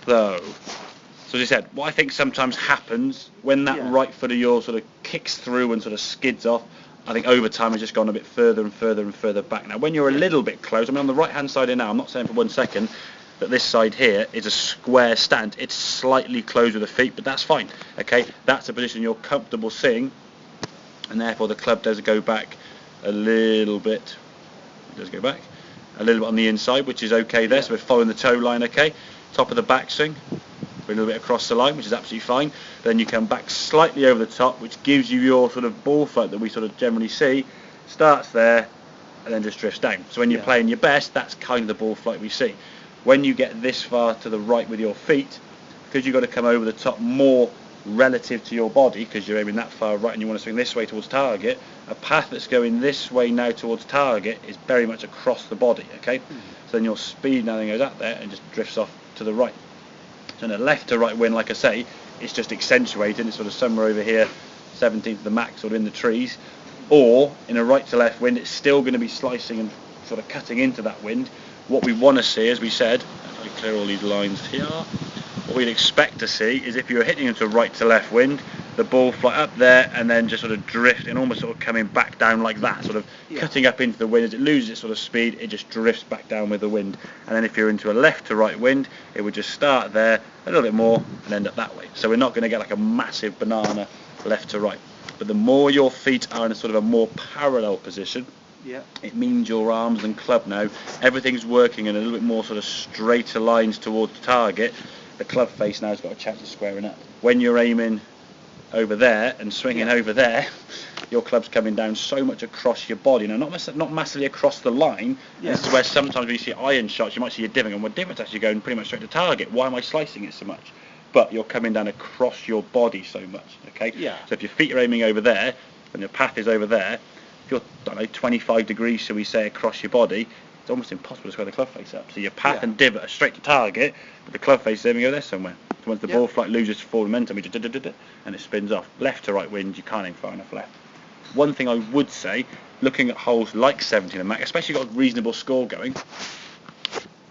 though. So as I said, what I think sometimes happens when that right foot of yours sort of kicks through and sort of skids off, I think over time it's just gone a bit further and further and further back. Now when you're a little bit close, I mean on the right hand side here now, I'm not saying for 1 second that this side here is a square stand. It's slightly closed with the feet, but that's fine. Okay, that's a position you're comfortable seeing, and therefore the club does go back a little bit. It does go back a little bit on the inside, which is okay there. So we're following the toe line. Okay, top of the backswing. A little bit across the line, which is absolutely fine. Then you come back slightly over the top, which gives you your sort of ball flight that we sort of generally see. Starts there and then just drifts down. So when you're playing your best, that's kind of the ball flight we see. When you get this far to the right with your feet, because you've got to come over the top more relative to your body, because you're aiming that far right and you want to swing this way towards target, a path that's going this way now towards target is very much across the body. Okay, so then your speed now then goes out there and just drifts off to the right. So in a left to right wind, like I say, it's just accentuating. It's sort of somewhere over here, 17th to the max, or in the trees. Or in a right to left wind, it's still going to be slicing and sort of cutting into that wind. What we want to see, as we said, if I clear all these lines here, what we'd expect to see is if you're hitting into a right to left wind, the ball fly up there and then just sort of drift and almost sort of coming back down like that, sort of cutting up into the wind. As it loses its sort of speed, it just drifts back down with the wind. And then if you're into a left to right wind, it would just start there a little bit more and end up that way. So we're not going to get like a massive banana left to right. But the more your feet are in a sort of a more parallel position, it means your arms and club now, everything's working in a little bit more sort of straighter lines towards the target. The club face now has got a chance of squaring up. When you're aiming over there and swinging over there, your club's coming down so much across your body. Now, not massively across the line. This is where sometimes when you see iron shots, you might see a divot, and my divot's actually going pretty much straight to target. Why am I slicing it so much? But you're coming down across your body so much. Okay. So if your feet are aiming over there and your path is over there, if you're, I don't know, 25 degrees, shall we say, across your body, it's almost impossible to square the club face up. So your path and divot are straight to target, but the club face is aiming over there somewhere. So once the ball flight loses forward momentum, and it spins off. Left to right wind, you can't aim far enough left. One thing I would say, looking at holes like 17 and Mac, especially got a reasonable score going,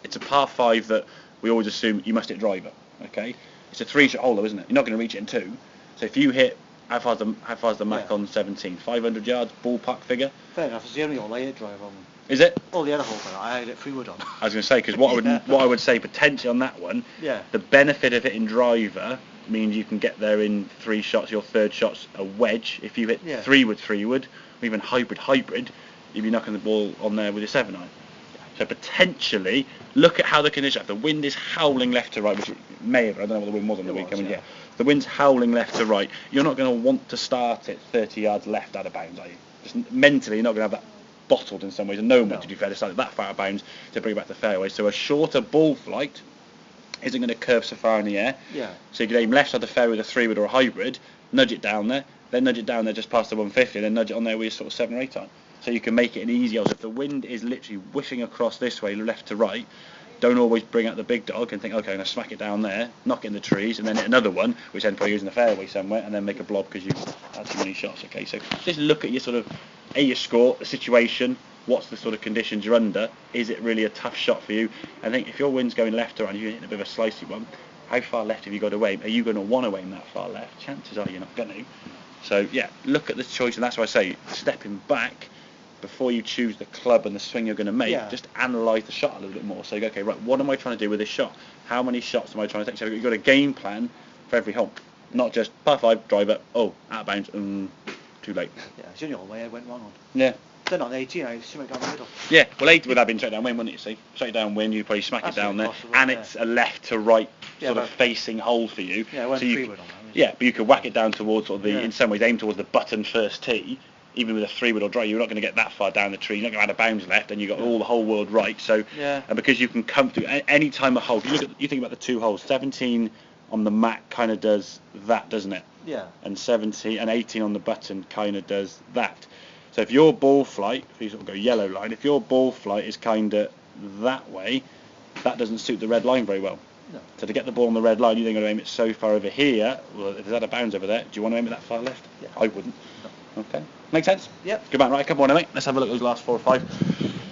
it's a par 5 that we always assume you must hit driver. Okay, it's a 3-shot hole though, isn't it? You're not going to reach it in 2. So if you hit, how far's the Mac on 17? 500 yards, ballpark figure? Fair enough, it's the only hole I hit drive on. Is it? All the other holes I had it freewood on. I was going to say, because what I would say potentially on that one, the benefit of hitting driver means you can get there in 3 shots. Your third shot's a wedge. If you hit 3 wood, or even hybrid, you'd be knocking the ball on there with your 7-iron. So potentially, look at how the condition. If the wind is howling left to right, which it may have, I don't know what the wind was on the weekend. The wind's howling left to right. You're not going to want to start it 30 yards left out of bounds, are you? Just mentally, you're not going to have that bottled in some ways, and no one to be fair decided that far out of bounds to bring it back to fairway. So a shorter ball flight isn't going to curve so far in the air. So you could aim left side of the fairway with a 3-wood or a hybrid, nudge it down there, then nudge it down there just past the 150, and then nudge it on there with your sort of 7 or 8 iron. So you can make it an easy hole. So if the wind is literally whiffing across this way, left to right, don't always bring out the big dog and think, okay, I'm going to smack it down there, knock it in the trees, and then hit another one, which then probably using the fairway somewhere, and then make a blob because you've had too many shots. Okay, so just look at your sort of, your score, the situation, what's the sort of conditions you're under, is it really a tough shot for you? I think if your wind's going left to right and you're hitting a bit of a slicey one, how far left have you got to aim? Are you going to want to aim that far left? Chances are you're not going to. So yeah, look at the choice, and that's why I say stepping back before you choose the club and the swing you're going to make, just analyse the shot a little bit more. So you go, okay, right, what am I trying to do with this shot? How many shots am I trying to take? So you've got a game plan for every hole, not just par 5, driver, out of bounds, too late. Yeah, it's the only way I went wrong on. Yeah. Then on 18, I swing it down the middle. Yeah, well 8 would have been straight down wind, wouldn't it, you see? Straight down wind, you probably smack it down there, possible, and it's a left to right sort of facing hole for you. Yeah, I went 3-wood on that. Yeah, but you could whack it down towards sort of the, in some ways, aim towards the button first tee. Even with a 3-wood or drive, you're not going to get that far down the tree. You're not going to have a bounds left, and you've got all the whole world right. So, and because you can come through any time a hole. You think about the 2 holes. 17 on the mat kind of does that, doesn't it? Yeah. And 17 and 18 on the button kind of does that. So if your ball flight, if you sort of go yellow line, if your ball flight is kind of that way, that doesn't suit the red line very well. No. So to get the ball on the red line, you're then going to aim it so far over here. Well, if there's out of bounds over there, do you want to aim it that far left? Yeah. I wouldn't. No. Okay. Make sense? Yep. Good man. Right, a couple more now, mate. Let's have a look at those last 4 or 5.